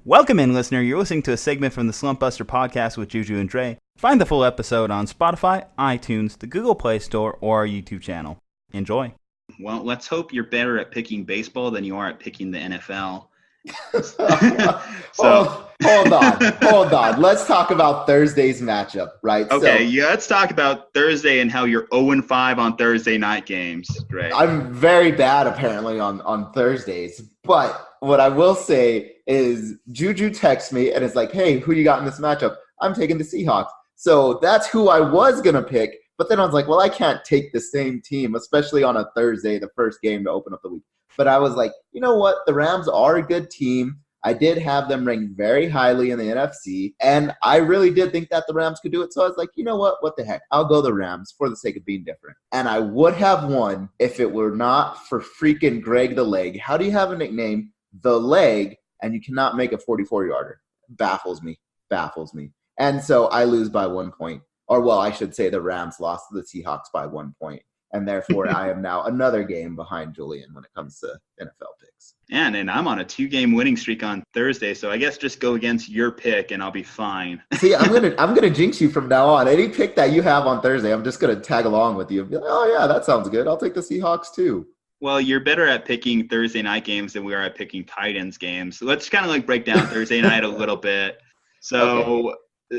Welcome in, listener. You're listening to a segment from the Slumpbuster podcast with Ju-Ju Dre. Find the full episode on Spotify, iTunes, the Google Play Store, or our YouTube channel. Enjoy. Well, let's hope you're better at picking baseball than you are at picking the NFL. Hold on. Let's talk about Thursday's matchup, right? Okay, let's talk about Thursday and how you're 0-5 on Thursday night games, Dre. I'm very bad, apparently, on Thursdays. But what I will say is Ju-Ju texts me and it's like, hey, who you got in this matchup? I'm taking the Seahawks. So that's who I was going to pick. But then I was like, well, I can't take the same team, especially on a Thursday, the first game to open up the week. But I was like, you know what? The Rams are a good team. I did have them ranked very highly in the NFC, and I really did think that the Rams could do it. So I was like, you know what? What the heck? I'll go the Rams for the sake of being different. And I would have won if it were not for freaking Greg the Leg. How do you have a nickname, The Leg, and you cannot make a 44-yarder? Baffles me. And so I lose by 1 point. Or, well, I should say the Rams lost to the Seahawks by 1 point. And therefore, I am now another game behind Julian when it comes to NFL picks. And I'm on a 2-game winning streak on Thursday, so I guess just go against your pick and I'll be fine. See, I'm gonna jinx you from now on. Any pick that you have on Thursday, I'm just gonna tag along with you and be like, oh yeah, that sounds good. I'll take the Seahawks too. Well, you're better at picking Thursday night games than we are at picking tight ends games. So let's kind of like break down Thursday night a little bit. So. Okay.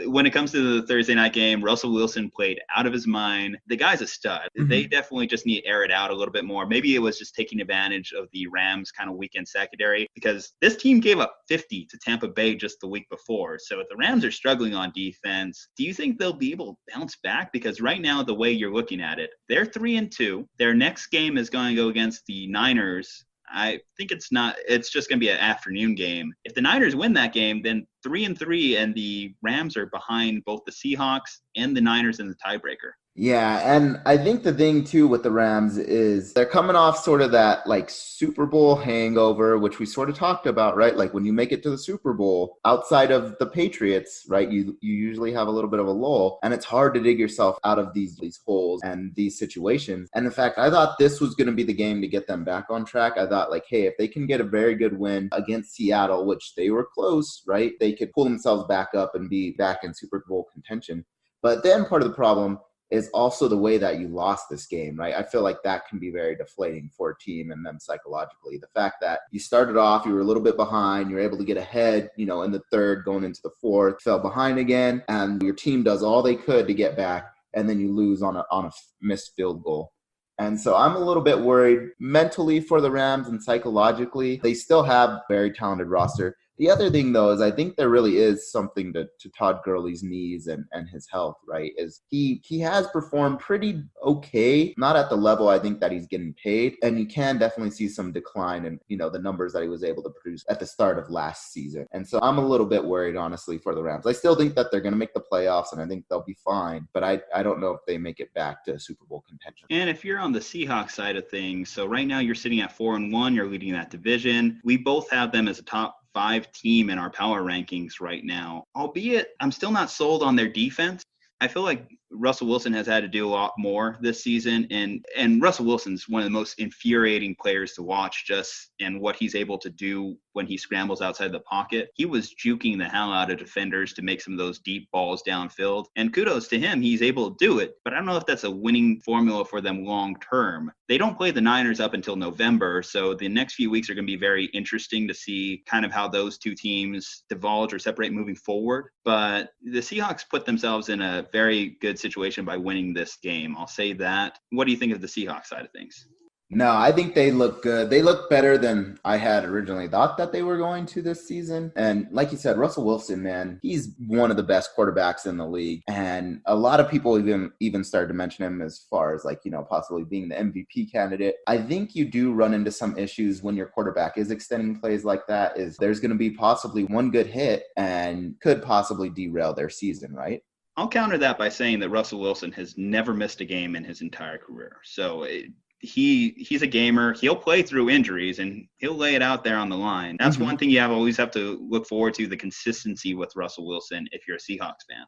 When it comes to the Thursday night game, Russell Wilson played out of his mind. The guy's a stud. Mm-hmm. They definitely just need to air it out a little bit more. Maybe it was just taking advantage of the Rams' kind of weekend secondary because this team gave up 50 to Tampa Bay just the week before. So if the Rams are struggling on defense, do you think they'll be able to bounce back? Because right now, the way you're looking at it, they're 3-2. Their next game is going to go against the Niners. I think it's just going to be an afternoon game. If the Niners win that game, then 3-3 and the Rams are behind both the Seahawks and the Niners in the tiebreaker. Yeah, and I think the thing, too, with the Rams is they're coming off sort of that, like, Super Bowl hangover, which we sort of talked about, right? Like, when you make it to the Super Bowl, outside of the Patriots, right, you usually have a little bit of a lull, and it's hard to dig yourself out of these holes and these situations. And, in fact, I thought this was going to be the game to get them back on track. I thought, like, hey, if they can get a very good win against Seattle, which they were close, right, they could pull themselves back up and be back in Super Bowl contention. But then part of the problem is also the way that you lost this game, right? I feel like that can be very deflating for a team and them psychologically. The fact that you started off, you were a little bit behind, you were able to get ahead, in the third, going into the fourth, fell behind again, and your team does all they could to get back, and then you lose on a missed field goal. And so I'm a little bit worried mentally for the Rams and psychologically. They still have a very talented roster. The other thing, though, is I think there really is something to Todd Gurley's knees and his health, right? Is he has performed pretty okay, not at the level I think that he's getting paid. And you can definitely see some decline in, the numbers that he was able to produce at the start of last season. And so I'm a little bit worried, honestly, for the Rams. I still think that they're going to make the playoffs, and I think they'll be fine. But I don't know if they make it back to Super Bowl contention. And if you're on the Seahawks side of things, so right now you're sitting at 4-1. You're leading that division. We both have them as a top 5 team in our power rankings right now, albeit I'm still not sold on their defense. I feel like Russell Wilson has had to do a lot more this season, and Russell Wilson's one of the most infuriating players to watch just in what he's able to do when he scrambles outside the pocket. He was juking the hell out of defenders to make some of those deep balls downfield, and kudos to him, he's able to do it, but I don't know if that's a winning formula for them long term. They don't play the Niners up until November, so the next few weeks are going to be very interesting to see kind of how those two teams divulge or separate moving forward, but the Seahawks put themselves in a very good situation by winning this game. I'll say that. What do you think of the Seahawks side of things? No, I think they look good. They look better than I had originally thought that they were going to this season. And like you said, Russell Wilson, man, he's one of the best quarterbacks in the league. And a lot of people even started to mention him as far as possibly being the MVP candidate. I think you do run into some issues when your quarterback is extending plays like that. Is there's going to be possibly one good hit and could possibly derail their season, right? I'll counter that by saying that Russell Wilson has never missed a game in his entire career. So he's a gamer. He'll play through injuries and he'll lay it out there on the line. That's one thing you always have to look forward to, the consistency with Russell Wilson if you're a Seahawks fan.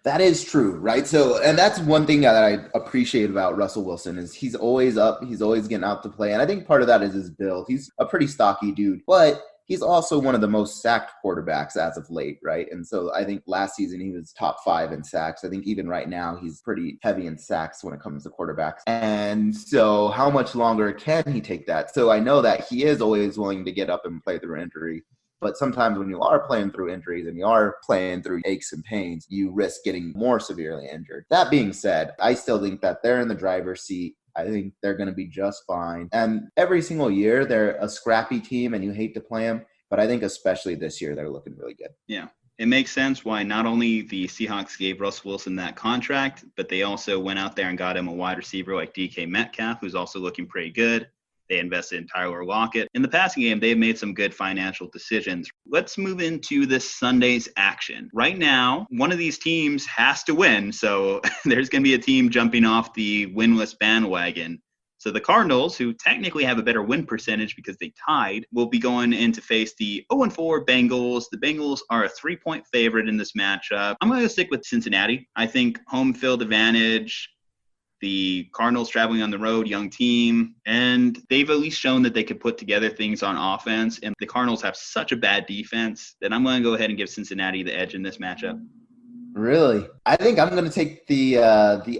That is true, right? So, and that's one thing that I appreciate about Russell Wilson is he's always up. He's always getting out to play. And I think part of that is his build. He's a pretty stocky dude, but he's also one of the most sacked quarterbacks as of late, right? And so I think last season he was top 5 in sacks. I think even right now he's pretty heavy in sacks when it comes to quarterbacks. And so how much longer can he take that? So I know that he is always willing to get up and play through injury. But sometimes when you are playing through injuries and you are playing through aches and pains, you risk getting more severely injured. That being said, I still think that they're in the driver's seat. I think they're going to be just fine. And every single year, they're a scrappy team and you hate to play them. But I think especially this year, they're looking really good. Yeah. It makes sense why not only the Seahawks gave Russell Wilson that contract, but they also went out there and got him a wide receiver like DK Metcalf, who's also looking pretty good. They invested in Tyler Lockett. In the passing game, they've made some good financial decisions. Let's move into this Sunday's action. Right now, one of these teams has to win, so there's going to be a team jumping off the winless bandwagon. So the Cardinals, who technically have a better win percentage because they tied, will be going in to face the 0-4 Bengals. The Bengals are a 3-point favorite in this matchup. I'm going to stick with Cincinnati. I think home field advantage. The Cardinals traveling on the road, young team, and they've at least shown that they could put together things on offense. And the Cardinals have such a bad defense that I'm going to go ahead and give Cincinnati the edge in this matchup. Really? I think I'm going to take the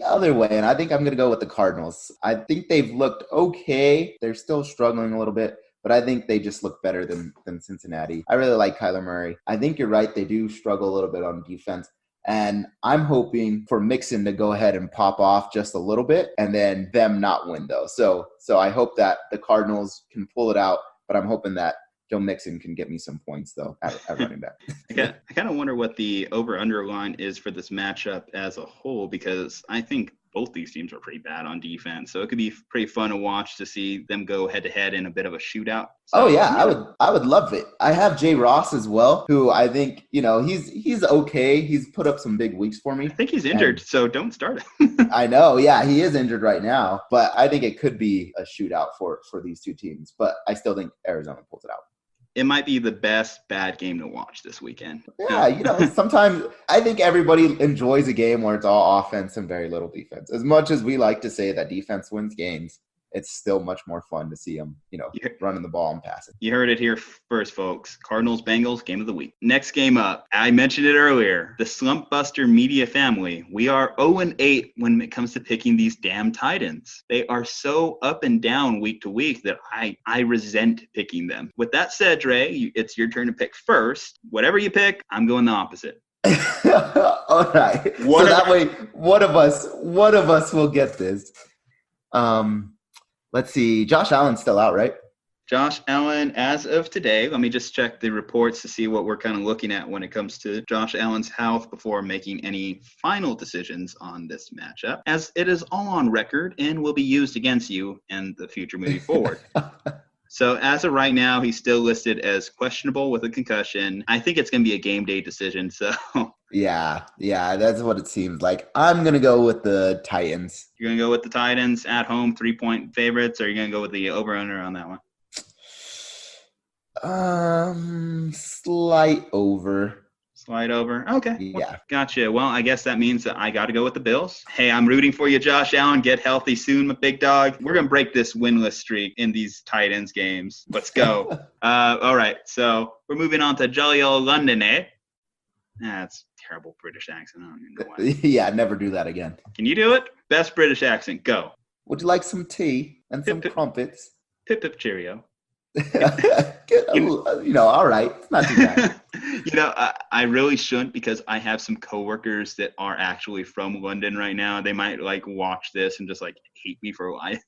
other way, and I think I'm going to go with the Cardinals. I think they've looked okay. They're still struggling a little bit, but I think they just look better than Cincinnati. I really like Kyler Murray. I think you're right. They do struggle a little bit on defense. And I'm hoping for Mixon to go ahead and pop off just a little bit and then them not win, though. So I hope that the Cardinals can pull it out, but I'm hoping that Joe Mixon can get me some points, though, at running back. I kind of wonder what the over-under line is for this matchup as a whole, because I think both these teams are pretty bad on defense. So it could be pretty fun to watch to see them go head-to-head in a bit of a shootout. So, I would love it. I have Jay Ross as well, who I think, he's okay. He's put up some big weeks for me. I think he's injured, so don't start him. I know, yeah, he is injured right now, but I think it could be a shootout for these two teams. But I still think Arizona pulls it out. It might be the best bad game to watch this weekend. Yeah, sometimes I think everybody enjoys a game where it's all offense and very little defense. As much as we like to say that defense wins games, it's still much more fun to see them, running the ball and passing. You heard it here first, folks. Cardinals-Bengals, game of the week. Next game up, I mentioned it earlier, the Slumpbuster media family. We are 0-8 when it comes to picking these damn Titans. They are so up and down week to week that I resent picking them. With that said, Dre, it's your turn to pick first. Whatever you pick, I'm going the opposite. All right. That way, one of us will get this. Let's see. Josh Allen's still out, right? Josh Allen, as of today, let me just check the reports to see what we're kind of looking at when it comes to Josh Allen's health before making any final decisions on this matchup, as it is all on record and will be used against you in the future moving forward. So as of right now, he's still listed as questionable with a concussion. I think it's going to be a game day decision. So yeah, that's what it seems like. I'm going to go with the Titans. You're going to go with the Titans at home, 3-point favorites, or are you going to go with the over-under on that one? Slight over. Slide over. Okay. Yeah. Gotcha. Well, I guess that means that I got to go with the Bills. Hey, I'm rooting for you, Josh Allen. Get healthy soon, my big dog. We're going to break this winless streak in these Titans games. Let's go. All right. So we're moving on to jolly old London, eh? That's terrible British accent. I don't even know why. Yeah, never do that again. Can you do it? Best British accent. Go. Would you like some tea and some crumpets? Pip, pip, cheerio. All right. It's not too bad. I really shouldn't, because I have some coworkers that are actually from London right now. They might watch this and just hate me for life.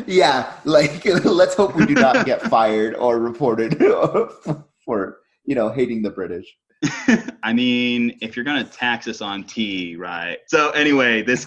Yeah. Let's hope we do not get fired or reported for, hating the British. I mean, if you're going to tax us on tea, right? So anyway, this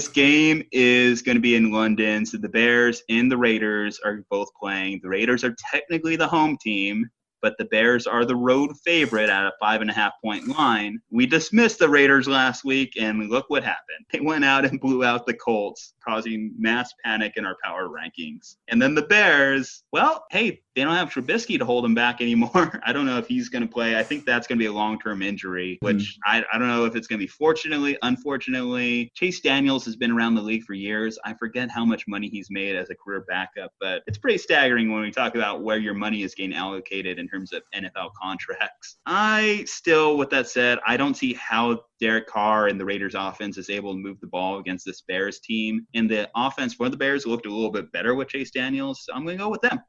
game is going to be in London. So the Bears and the Raiders are both playing. The Raiders are technically the home team, but the Bears are the road favorite at a 5.5-point line. We dismissed the Raiders last week, and look what happened. They went out and blew out the Colts, causing mass panic in our power rankings. And then the Bears, well, hey, they don't have Trubisky to hold them back anymore. I don't know if he's going to play. I think that's going to be a long-term injury, which I don't know if it's going to be fortunately, unfortunately. Chase Daniels has been around the league for years. I forget how much money he's made as a career backup, but it's pretty staggering when we talk about where your money is getting allocated in terms of NFL contracts. With that said, I don't see how Derek Carr and the Raiders offense is able to move the ball against this Bears team. And the offense for the Bears looked a little bit better with Chase Daniels, so I'm going to go with them.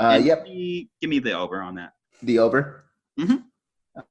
Yep. Give me the over on that. The over? Mm-hmm.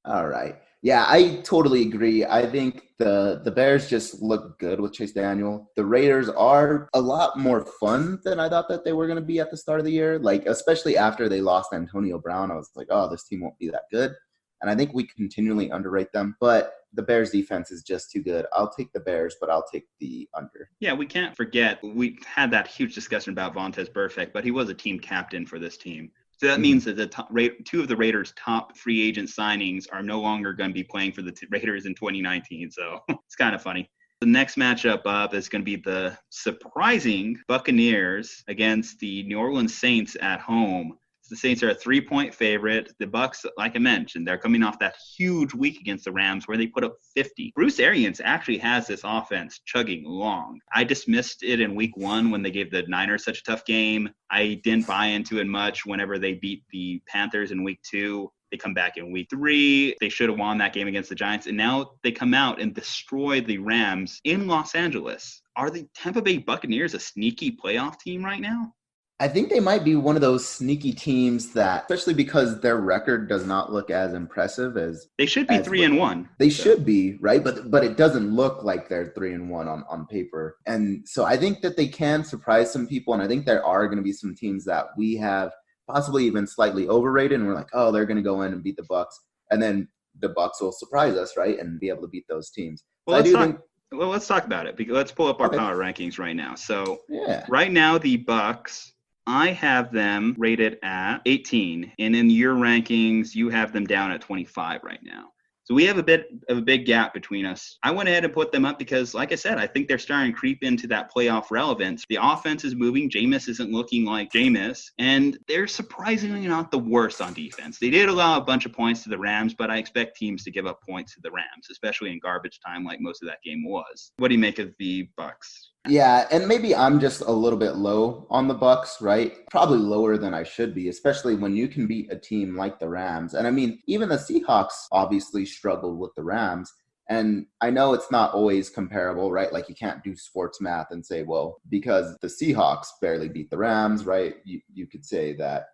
All right. Yeah, I totally agree. I think the Bears just look good with Chase Daniel. The Raiders are a lot more fun than I thought that they were going to be at the start of the year. Like, especially after they lost Antonio Brown, I was like, oh, this team won't be that good. And I think we continually underrate them. But the Bears defense is just too good. I'll take the Bears, but I'll take the under. Yeah, we can't forget, we had that huge discussion about Vontaze Burfict, but he was a team captain for this team. So that means that two of the Raiders' top free agent signings are no longer going to be playing for the Raiders in 2019. So it's kind of funny. The next matchup up is going to be the surprising Buccaneers against the New Orleans Saints at home. The Saints are a 3-point favorite. The Bucs, like I mentioned, they're coming off that huge week against the Rams where they put up 50. Bruce Arians actually has this offense chugging along. I dismissed it in week 1 when they gave the Niners such a tough game. I didn't buy into it much whenever they beat the Panthers in week 2. They come back in week 3. They should have won that game against the Giants. And now they come out and destroy the Rams in Los Angeles. Are the Tampa Bay Buccaneers a sneaky playoff team right now? I think they might be one of those sneaky teams that, especially because their record does not look as impressive as they should be 3-1. They should be, right? But it doesn't look like they're 3-1 on paper. And so I think that they can surprise some people. And I think there are going to be some teams that we have possibly even slightly overrated. And we're like, oh, they're going to go in and beat the Bucs. And then the Bucs will surprise us, right? And be able to beat those teams. Well, let's talk about it. Because let's pull up our power rankings right now. So right now, the Bucs, I have them rated at 18, and in your rankings, you have them down at 25 right now. So we have a bit of a big gap between us. I went ahead and put them up because, like I said, I think they're starting to creep into that playoff relevance. The offense is moving. Jameis isn't looking like Jameis, and they're surprisingly not the worst on defense. They did allow a bunch of points to the Rams, but I expect teams to give up points to the Rams, especially in garbage time like most of that game was. What do you make of the Bucs? Yeah, and maybe I'm just a little bit low on the Bucs, right? Probably lower than I should be, especially when you can beat a team like the Rams. And I mean, even the Seahawks obviously struggled with the Rams. And I know it's not always comparable, right? Like you can't do sports math and say, well, because the Seahawks barely beat the Rams, right? You could say that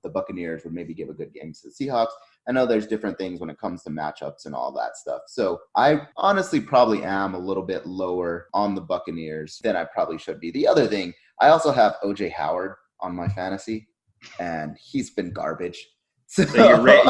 the Buccaneers would maybe give a good game to the Seahawks. I know there's different things when it comes to matchups and all that stuff. So I honestly probably am a little bit lower on the Buccaneers than I probably should be. The other thing, I also have O.J. Howard on my fantasy, and he's been garbage. So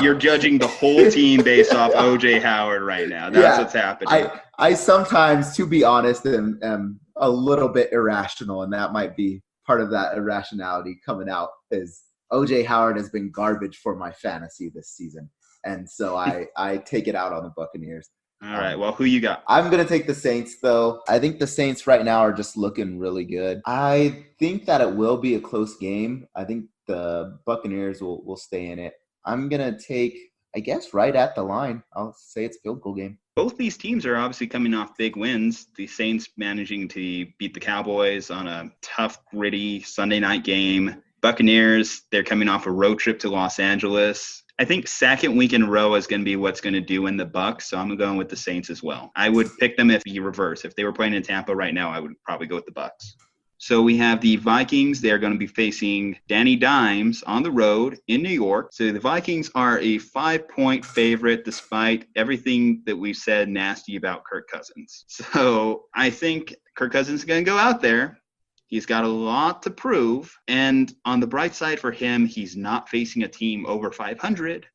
you're judging the whole team based off O.J. Howard right now. That's what's happening. I sometimes, to be honest, am a little bit irrational, and that might be part of that irrationality coming out is O.J. Howard has been garbage for my fantasy this season. And so I take it out on the Buccaneers. All right. Well, who you got? I'm going to take the Saints, though. I think the Saints right now are just looking really good. I think that it will be a close game. I think the Buccaneers will stay in it. I'm going to take, I guess, right at the line. I'll say it's a field goal game. Both these teams are obviously coming off big wins. The Saints managing to beat the Cowboys on a tough, gritty Sunday night game. Buccaneers, they're coming off a road trip to Los Angeles. I think second week in a row is going to be what's going to do in the Bucs, so I'm going with the Saints as well. I would pick them if you reverse. If they were playing in Tampa right now, I would probably go with the Bucs. So we have the Vikings. They're going to be facing Danny Dimes on the road in New York. So the Vikings are a 5-point favorite despite everything that we've said nasty about Kirk Cousins. So I think Kirk Cousins is going to go out there. He's got a lot to prove. And on the bright side for him, he's not facing a team over 500.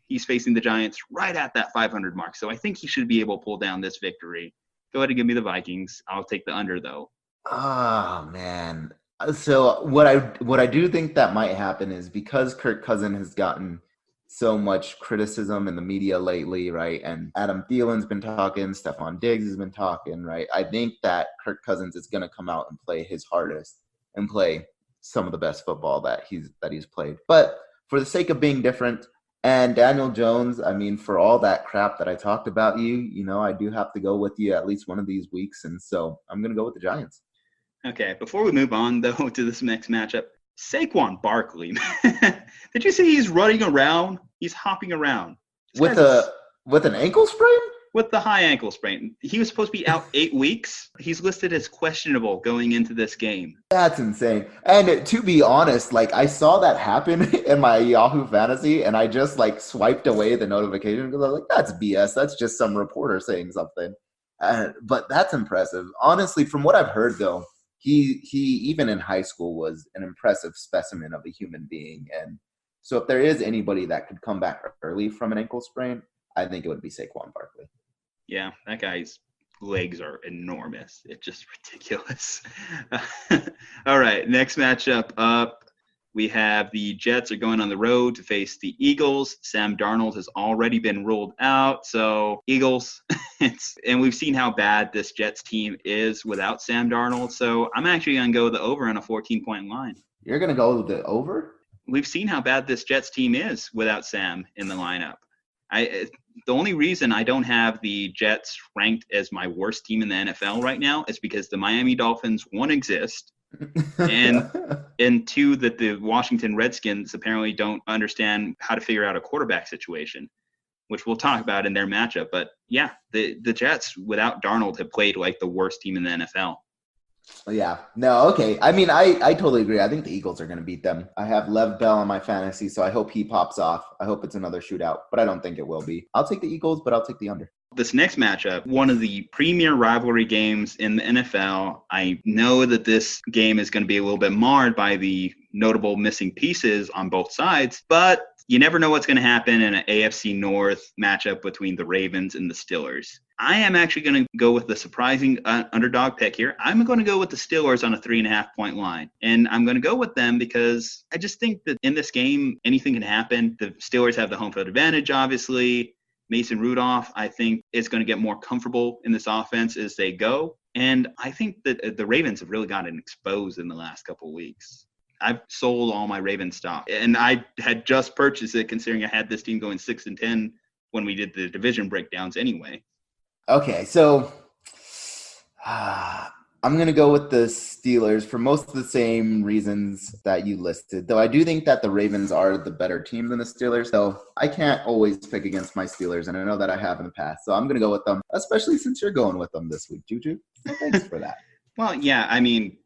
He's facing the Giants right at that 500 mark. So I think he should be able to pull down this victory. Go ahead and give me the Vikings. I'll take the under, though. Oh, man. So what I do think that might happen is because Kirk Cousins has gotten so much criticism in the media lately, right? And Adam Thielen's been talking, Stephon Diggs has been talking, right? I think that Kirk Cousins is going to come out and play his hardest and play some of the best football that he's played. But for the sake of being different, and Daniel Jones, I mean, for all that crap that I talked about I do have to go with you at least one of these weeks. And so I'm going to go with the Giants. Okay, before we move on, though, to this next matchup, Saquon Barkley, did you see he's running around? He's hopping around. With an ankle sprain? With the high ankle sprain. He was supposed to be out 8 weeks. He's listed as questionable going into this game. That's insane. And to be honest, I saw that happen in my Yahoo Fantasy, and I just swiped away the notification because I was like, that's BS. That's just some reporter saying something. But that's impressive. Honestly, from what I've heard, though, he even in high school was an impressive specimen of a human being. And so if there is anybody that could come back early from an ankle sprain, I think it would be Saquon Barkley. Yeah, that guy's legs are enormous. It's just ridiculous. All right, next matchup up. We have the Jets are going on the road to face the Eagles. Sam Darnold has already been ruled out. So Eagles, and we've seen how bad this Jets team is without Sam Darnold. So I'm actually going to go the over on a 14-point line. You're going to go the over? We've seen how bad this Jets team is without Sam in the lineup. The only reason I don't have the Jets ranked as my worst team in the NFL right now is because the Miami Dolphins, one, exist, and two, that the Washington Redskins apparently don't understand how to figure out a quarterback situation, which we'll talk about in their matchup. But yeah, the Jets without Darnold have played like the worst team in the NFL. Yeah. No, okay. I mean, I totally agree. I think the Eagles are going to beat them. I have Lev Bell on my fantasy, so I hope he pops off. I hope it's another shootout, but I don't think it will be. I'll take the Eagles, but I'll take the under. This next matchup, one of the premier rivalry games in the NFL. I know that this game is going to be a little bit marred by the notable missing pieces on both sides, but you never know what's going to happen in an AFC North matchup between the Ravens and the Steelers. I am actually going to go with the surprising underdog pick here. I'm going to go with the Steelers on a 3.5-point line. And I'm going to go with them because I just think that in this game, anything can happen. The Steelers have the home field advantage, obviously. Mason Rudolph, I think, is going to get more comfortable in this offense as they go. And I think that the Ravens have really gotten exposed in the last couple of weeks. I've sold all my Ravens stock, and I had just purchased it considering I had this team going 6-10 when we did the division breakdowns anyway. Okay, so I'm going to go with the Steelers for most of the same reasons that you listed, though I do think that the Ravens are the better team than the Steelers, so I can't always pick against my Steelers, and I know that I have in the past, so I'm going to go with them, especially since you're going with them this week, Ju-Ju. So thanks for that. Well, yeah, I mean,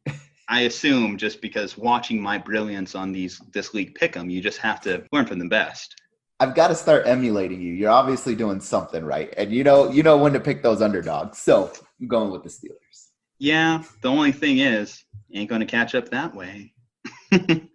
I assume just because watching my brilliance on this league pick'em, you just have to learn from the best. I've got to start emulating you. You're obviously doing something right, and you know when to pick those underdogs. So I'm going with the Steelers. Yeah, the only thing is, ain't going to catch up that way. Don't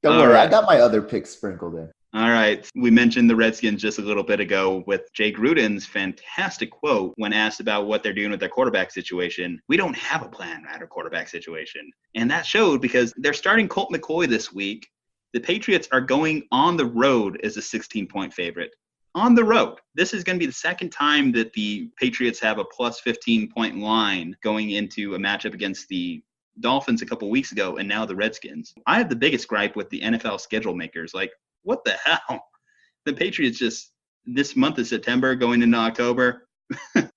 worry, right. I got my other picks sprinkled in. All right. We mentioned the Redskins just a little bit ago with Jay Gruden's fantastic quote when asked about what they're doing with their quarterback situation. We don't have a plan at our quarterback situation. And that showed because they're starting Colt McCoy this week. The Patriots are going on the road as a 16-point favorite. On the road. This is going to be the second time that the Patriots have a plus 15-point line going into a matchup against the Dolphins a couple weeks ago, and now the Redskins. I have the biggest gripe with the NFL schedule makers. Like, what the hell? The Patriots just, this month of September going into October,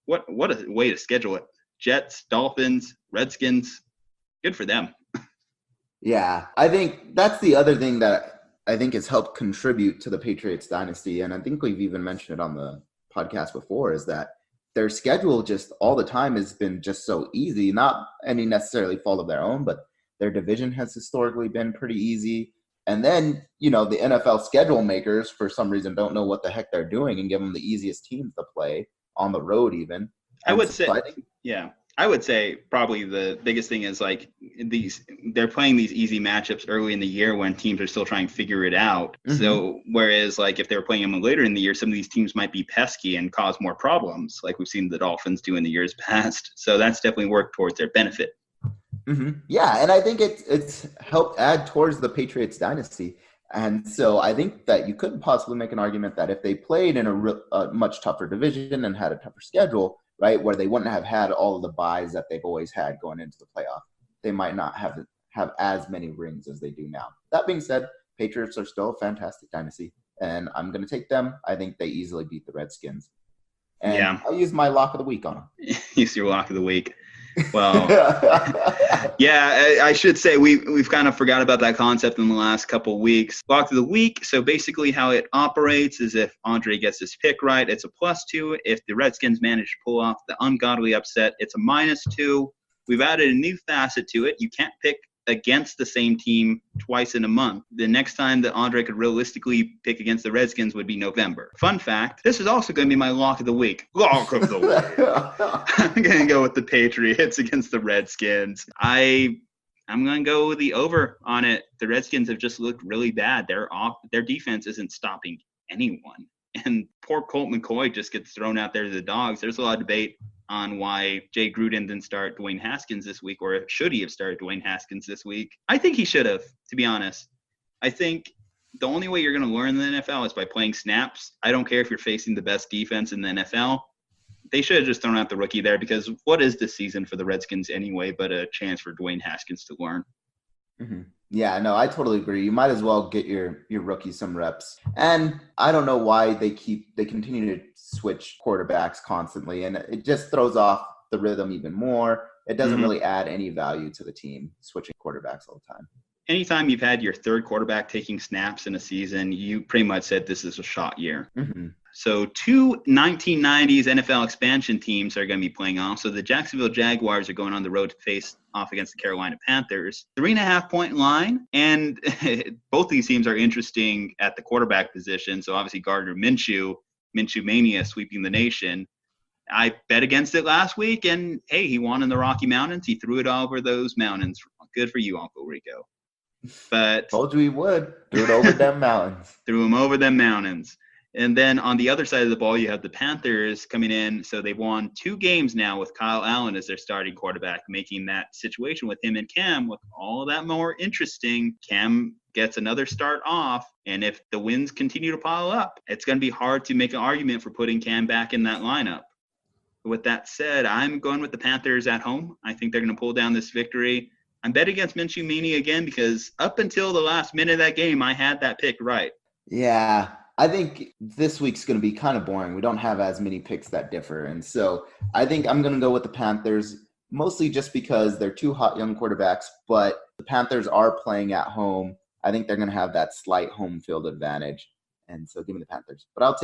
what a way to schedule it. Jets, Dolphins, Redskins, good for them. Yeah, I think that's the other thing that I think has helped contribute to the Patriots dynasty, and I think we've even mentioned it on the podcast before, is that their schedule just all the time has been just so easy, not any necessarily fault of their own, but their division has historically been pretty easy. And then, the NFL schedule makers, for some reason, don't know what the heck they're doing and give them the easiest teams to play on the road even. I would say probably the biggest thing is they're playing these easy matchups early in the year when teams are still trying to figure it out. Mm-hmm. So whereas if they were playing them later in the year, some of these teams might be pesky and cause more problems like we've seen the Dolphins do in the years past. So that's definitely worked towards their benefit. Mm-hmm. Yeah, and I think it's helped add towards the Patriots dynasty. And so I think that you could possibly make an argument that if they played in a much tougher division and had a tougher schedule, right, where they wouldn't have had all of the buys that they've always had going into the playoff, they might not have as many rings as they do now. That being said, Patriots are still a fantastic dynasty, and I'm going to take them. I think they easily beat the Redskins. And I'll use my lock of the week on them. Use your lock of the week. Well, yeah, I should say we've kind of forgot about that concept in the last couple of weeks. Lock of the week. So basically how it operates is if Aundre gets his pick right, it's a +2. If the Redskins manage to pull off the ungodly upset, it's a -2. We've added a new facet to it. You can't pick against the same team twice in a month. The next time that Aundre could realistically pick against the Redskins would be November. Fun fact, this is also going to be my lock of the week. Lock of the week. I'm going to go with the Patriots against the Redskins. I'm going to go with the over on it. The Redskins have just looked really bad. Their defense isn't stopping anyone. And poor Colt McCoy just gets thrown out there to the dogs. There's a lot of debate on why Jay Gruden didn't start Dwayne Haskins this week, or should he have started Dwayne Haskins this week? I think he should have, to be honest. I think the only way you're going to learn in the NFL is by playing snaps. I don't care if you're facing the best defense in the NFL. They should have just thrown out the rookie there, because what is this season for the Redskins anyway but a chance for Dwayne Haskins to learn? Mm-hmm. Yeah, no, I totally agree. You might as well get your rookie some reps. And I don't know why they continue to switch quarterbacks constantly, and it just throws off the rhythm even more. It doesn't really add any value to the team, switching quarterbacks all the time. Anytime you've had your third quarterback taking snaps in a season, you pretty much said this is a shot year. Mm-hmm. So 2 1990s NFL expansion teams are going to be playing off. So the Jacksonville Jaguars are going on the road to face off against the Carolina Panthers. 3.5-point line. And both these teams are interesting at the quarterback position. So obviously Gardner Minshew Mania sweeping the nation. I bet against it last week, and hey, he won in the Rocky Mountains. He threw it over those mountains. Good for you, Uncle Rico. But told you he would. Threw it over them mountains. Threw him over them mountains. And then on the other side of the ball, you have the Panthers coming in. So they've won 2 games now with Kyle Allen as their starting quarterback, making that situation with him and Cam look all that more interesting. Cam gets another start off, and if the wins continue to pile up, it's going to be hard to make an argument for putting Cam back in that lineup. With that said, I'm going with the Panthers at home. I think they're going to pull down this victory. I'm betting against Minshew Mania again, because up until the last minute of that game, I had that pick right. Yeah. I think this week's going to be kind of boring. We don't have as many picks that differ. And so I think I'm going to go with the Panthers, mostly just because they're 2 hot young quarterbacks, but the Panthers are playing at home. I think they're going to have that slight home field advantage. And so give me the Panthers. But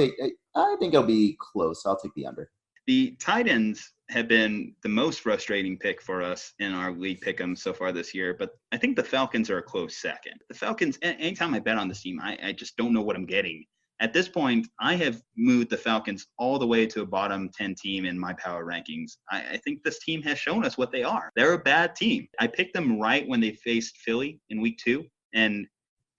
I think it'll be close. I'll take the under. The Titans have been the most frustrating pick for us in our league pick'em so far this year, but I think the Falcons are a close second. The Falcons, anytime I bet on this team, I just don't know what I'm getting. At this point, I have moved the Falcons all the way to a bottom 10 team in my power rankings. I think this team has shown us what they are. They're a bad team. I picked them right when they faced Philly in week 2, and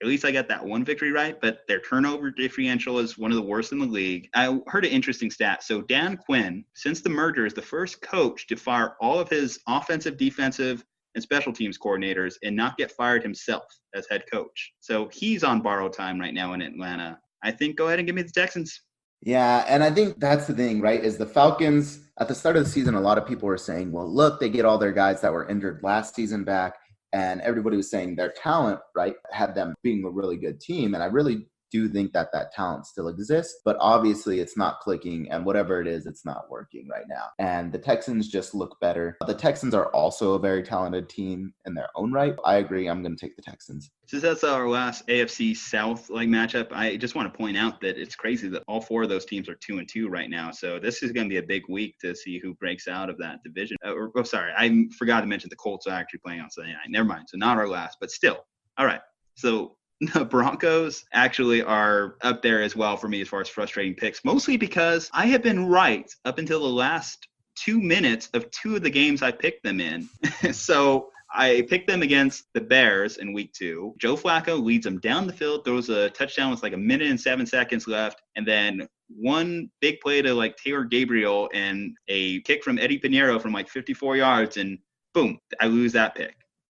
at least I got that one victory right, but their turnover differential is one of the worst in the league. I heard an interesting stat. So Dan Quinn, since the merger, is the first coach to fire all of his offensive, defensive, and special teams coordinators and not get fired himself as head coach. So he's on borrowed time right now in Atlanta. I think go ahead and give me the Texans. Yeah, and I think that's the thing, right, is the Falcons, at the start of the season, a lot of people were saying, well, look, they get all their guys that were injured last season back, and everybody was saying their talent, right, had them being a really good team, and I really do think that talent still exists, but obviously it's not clicking, and whatever it is, it's not working right now. And the Texans just look better. The Texans are also a very talented team in their own right. I agree. I'm going to take the Texans. Since that's our last AFC South matchup, I just want to point out that it's crazy that all 4 of those teams are 2-2 right now. So this is going to be a big week to see who breaks out of that division. I forgot to mention the Colts are actually playing on Sunday night. Never mind. So not our last, but still. All right. So the Broncos actually are up there as well for me as far as frustrating picks, mostly because I have been right up until the last 2 minutes of 2 of the games I picked them in. So I picked them against the Bears in week 2. Joe Flacco leads them down the field, throws a touchdown with like 1 minute and 7 seconds left, and then one big play to like Taylor Gabriel and a kick from Eddie Pinheiro from like 54 yards, and boom, I lose that pick.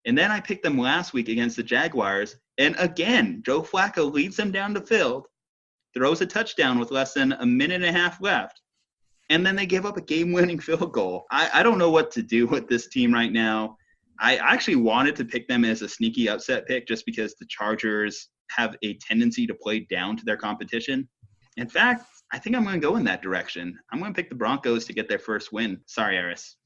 And then I picked them last week against the Jaguars. And again, Joe Flacco leads them down the field, throws a touchdown with less than a minute and a half left. And then they give up a game-winning field goal. I don't know what to do with this team right now. I actually wanted to pick them as a sneaky upset pick just because the Chargers have a tendency to play down to their competition. In fact, I think I'm going to go in that direction. I'm going to pick the Broncos to get their first win. Sorry, Eris.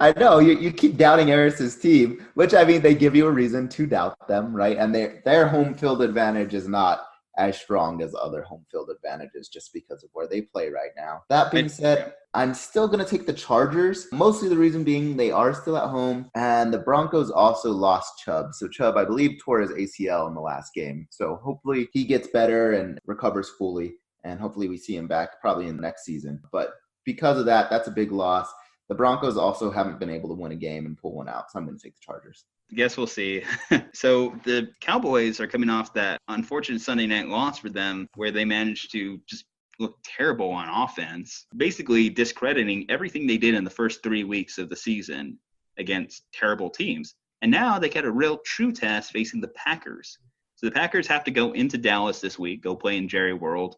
I know you keep doubting Eris's team, which I mean they give you a reason to doubt them, right? And their home field advantage is not as strong as other home field advantages just because of where they play right now. That being said, I'm still going to take the Chargers. Mostly the reason being they are still at home, and the Broncos also lost Chubb. So Chubb, I believe, tore his ACL in the last game. So hopefully he gets better and recovers fully, and hopefully we see him back probably in the next season. But because of that, that's a big loss. The Broncos also haven't been able to win a game and pull one out, so I'm going to take the Chargers. Guess we'll see. So the Cowboys are coming off that unfortunate Sunday night loss for them where they managed to just look terrible on offense, basically discrediting everything they did in the first 3 weeks of the season against terrible teams. And now they get a real true test facing the Packers. So the Packers have to go into Dallas this week, go play in Jerry World.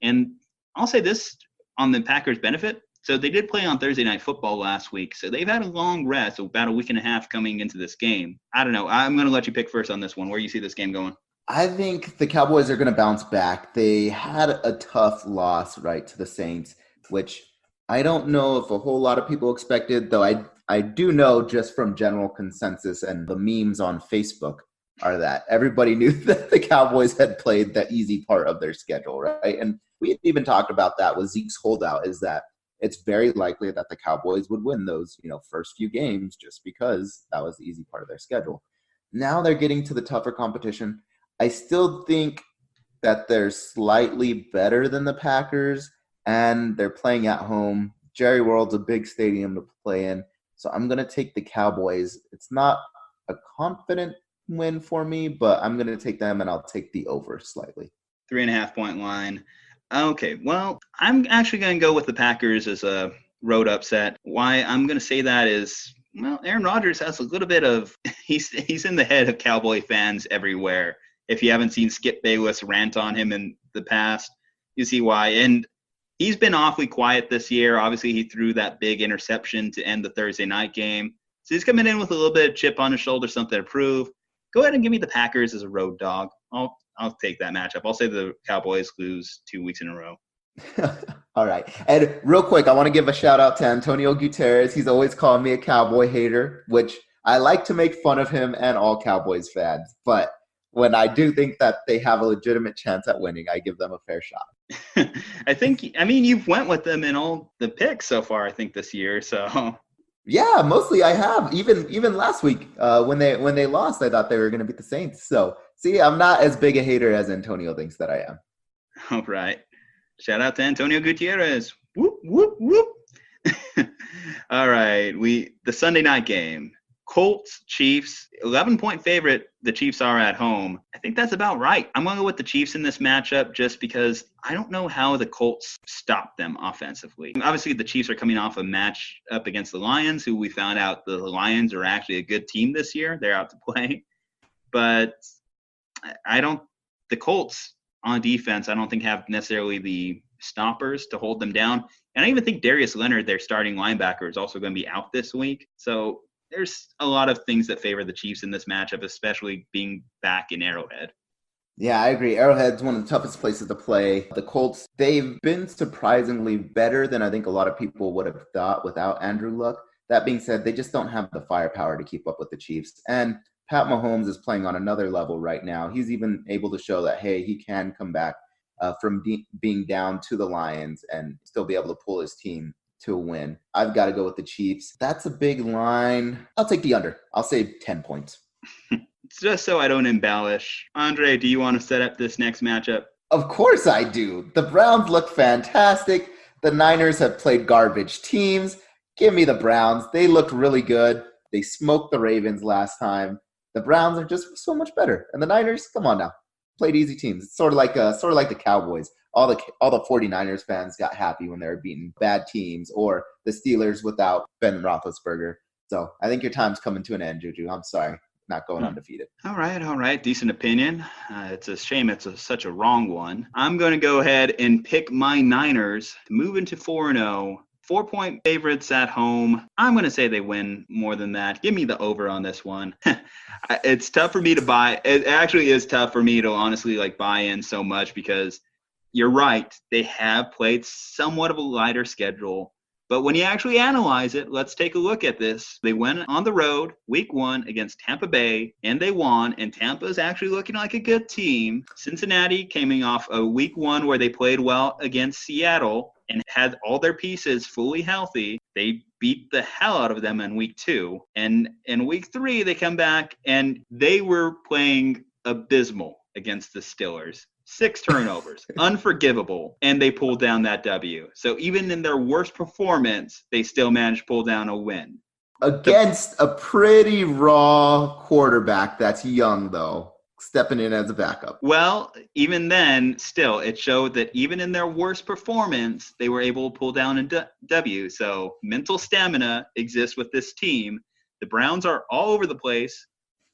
And I'll say this on the Packers' benefit. So they did play on Thursday Night Football last week. So they've had a long rest, about a week and a half coming into this game. I don't know. I'm going to let you pick first on this one. Where do you see this game going? I think the Cowboys are going to bounce back. They had a tough loss, right, to the Saints, which I don't know if a whole lot of people expected, though I do know just from general consensus and the memes on Facebook are that everybody knew that the Cowboys had played the easy part of their schedule, right? And we even talked about that with Zeke's holdout, is that it's very likely that the Cowboys would win those, first few games just because that was the easy part of their schedule. Now they're getting to the tougher competition. I still think that they're slightly better than the Packers, and they're playing at home. Jerry World's a big stadium to play in, so I'm going to take the Cowboys. It's not a confident win for me, but I'm going to take them, and I'll take the over slightly. 3.5 point line. Okay, well, I'm actually going to go with the Packers as a road upset. Why I'm going to say that is, well, Aaron Rodgers has a little bit of – he's in the head of Cowboy fans everywhere. If you haven't seen Skip Bayless rant on him in the past, you see why. And he's been awfully quiet this year. Obviously, he threw that big interception to end the Thursday night game. So he's coming in with a little bit of chip on his shoulder, something to prove. Go ahead and give me the Packers as a road dog. I'll take that matchup. I'll say the Cowboys lose 2 weeks in a row. All right. And real quick, I want to give a shout out to Antonio Gutierrez. He's always called me a Cowboy hater, which I like to make fun of him and all Cowboys fans. But when I do think that they have a legitimate chance at winning, I give them a fair shot. You've went with them in all the picks so far, I think, this year. So yeah, mostly I have. Even last week when they lost, I thought they were going to beat the Saints. So see, I'm not as big a hater as Antonio thinks that I am. All right. Shout out to Antonio Gutierrez. Whoop, whoop, whoop. All right. The Sunday night game. Colts, Chiefs, 11-point favorite. The Chiefs are at home. I think that's about right. I'm going to go with the Chiefs in this matchup just because I don't know how the Colts stop them offensively. Obviously, the Chiefs are coming off a match up against the Lions, who we found out the Lions are actually a good team this year. They're out to play. But the Colts on defense, I don't think have necessarily the stoppers to hold them down. And I even think Darius Leonard, their starting linebacker, is also going to be out this week. So there's a lot of things that favor the Chiefs in this matchup, especially being back in Arrowhead. Yeah, I agree. Arrowhead's one of the toughest places to play. The Colts, they've been surprisingly better than I think a lot of people would have thought without Andrew Luck. That being said, they just don't have the firepower to keep up with the Chiefs. And Pat Mahomes is playing on another level right now. He's even able to show that, hey, he can come back from being down to the Lions and still be able to pull his team to a win. I've got to go with the Chiefs. That's a big line. I'll take the under. I'll say 10 points. Just so I don't embellish. Aundre, do you want to set up this next matchup? Of course I do. The Browns look fantastic. The Niners have played garbage teams. Give me the Browns. They looked really good. They smoked the Ravens last time. The Browns are just so much better. And the Niners, come on now. Played easy teams. It's sort of like the Cowboys. All the 49ers fans got happy when they were beating bad teams, or the Steelers without Ben Roethlisberger. So I think your time's coming to an end, Juju. I'm sorry. Not going undefeated. All right. Decent opinion. It's a shame it's such a wrong one. I'm going to go ahead and pick my Niners to move into 4-0. 4-point favorites at home. I'm going to say they win more than that. Give me the over on this one. It's tough for me to buy. It actually is tough for me to honestly buy in so much because you're right. They have played somewhat of a lighter schedule. But when you actually analyze it, let's take a look at this. They went on the road week 1 against Tampa Bay, and they won. And Tampa is actually looking like a good team. Cincinnati coming off a week 1 where they played well against Seattle and had all their pieces fully healthy. They beat the hell out of them in week 2. And in week 3, they come back and they were playing abysmal against the Steelers. 6 turnovers, unforgivable, and they pulled down that W. So even in their worst performance, they still managed to pull down a win. Against a pretty raw quarterback that's young, though, stepping in as a backup. Well, even then, still, it showed that even in their worst performance, they were able to pull down a W. So mental stamina exists with this team. The Browns are all over the place.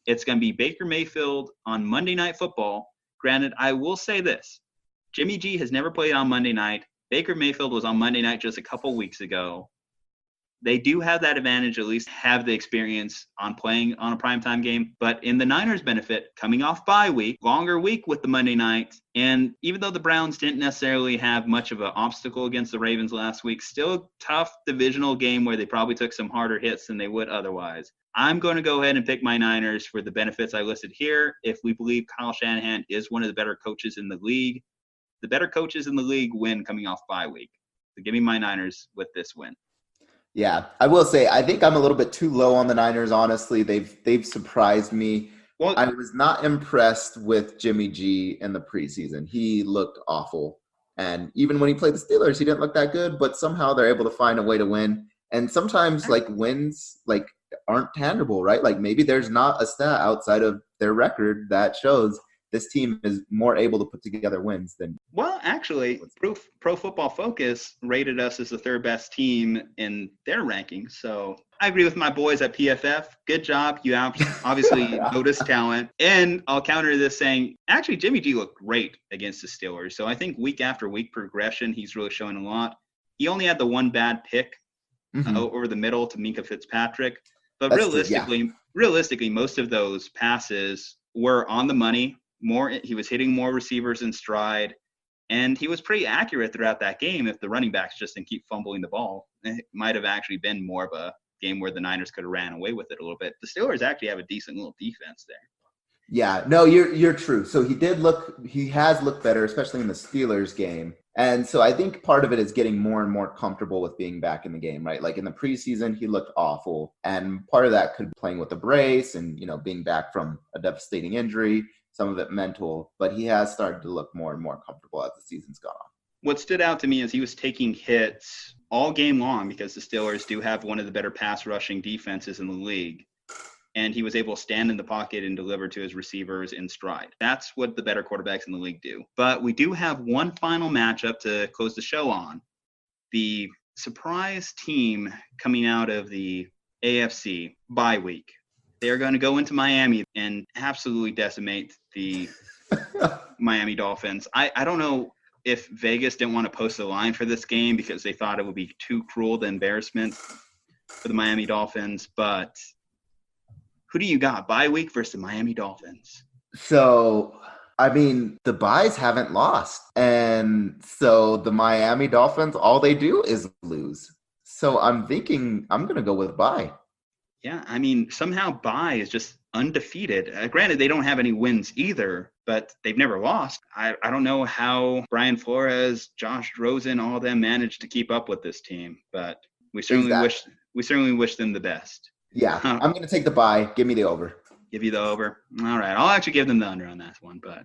It's going to be Baker Mayfield on Monday Night Football. Granted, I will say this. Jimmy G has never played on Monday night. Baker Mayfield was on Monday night just a couple weeks ago. They do have that advantage, at least have the experience on playing on a primetime game. But in the Niners' benefit, coming off bye week, longer week with the Monday night, and even though the Browns didn't necessarily have much of an obstacle against the Ravens last week, still a tough divisional game where they probably took some harder hits than they would otherwise. I'm going to go ahead and pick my Niners for the benefits I listed here. If we believe Kyle Shanahan is one of the better coaches in the league, the better coaches in the league win coming off bye week. So give me my Niners with this win. Yeah, I will say I think I'm a little bit too low on the Niners, honestly. They've surprised me. Well, I was not impressed with Jimmy G in the preseason. He looked awful. And even when he played the Steelers, he didn't look that good, but somehow they're able to find a way to win. And sometimes wins aren't tangible, right? Maybe there's not a stat outside of their record that shows this team is more able to put together wins than. Well, actually, Pro Football Focus rated us as the 3rd best team in their rankings. So I agree with my boys at PFF. Good job. You obviously noticed talent. And I'll counter this saying, actually, Jimmy G looked great against the Steelers. So I think week after week progression, he's really showing a lot. He only had the one bad pick over the middle to Minkah Fitzpatrick. But realistically, most of those passes were on the money. He was hitting more receivers in stride, and he was pretty accurate throughout that game. If the running backs just didn't keep fumbling the ball, it might have actually been more of a game where the Niners could have ran away with it a little bit. The Steelers actually have a decent little defense there. Yeah, no, you're true. So he has looked better, especially in the Steelers game. And so I think part of it is getting more and more comfortable with being back in the game, right? In the preseason, he looked awful. And part of that could be playing with the brace and, being back from a devastating injury, some of it mental. But he has started to look more and more comfortable as the season's gone on. What stood out to me is he was taking hits all game long because the Steelers do have one of the better pass rushing defenses in the league. And he was able to stand in the pocket and deliver to his receivers in stride. That's what the better quarterbacks in the league do. But we do have one final matchup to close the show on. The surprise team coming out of the AFC bye week. They're going to go into Miami and absolutely decimate the Miami Dolphins. I don't know if Vegas didn't want to post a line for this game because they thought it would be too cruel the embarrassment for the Miami Dolphins, but who do you got? Bye week versus the Miami Dolphins. So, the byes haven't lost. And so the Miami Dolphins, all they do is lose. So I'm thinking I'm going to go with bye. Yeah, somehow bye is just undefeated. Granted, they don't have any wins either, but they've never lost. I don't know how Brian Flores, Josh Rosen, all of them managed to keep up with this team, but we certainly wish them the best. Yeah, I'm going to take the bye. Give me the over. Give you the over. All right. I'll actually give them the under on that one, but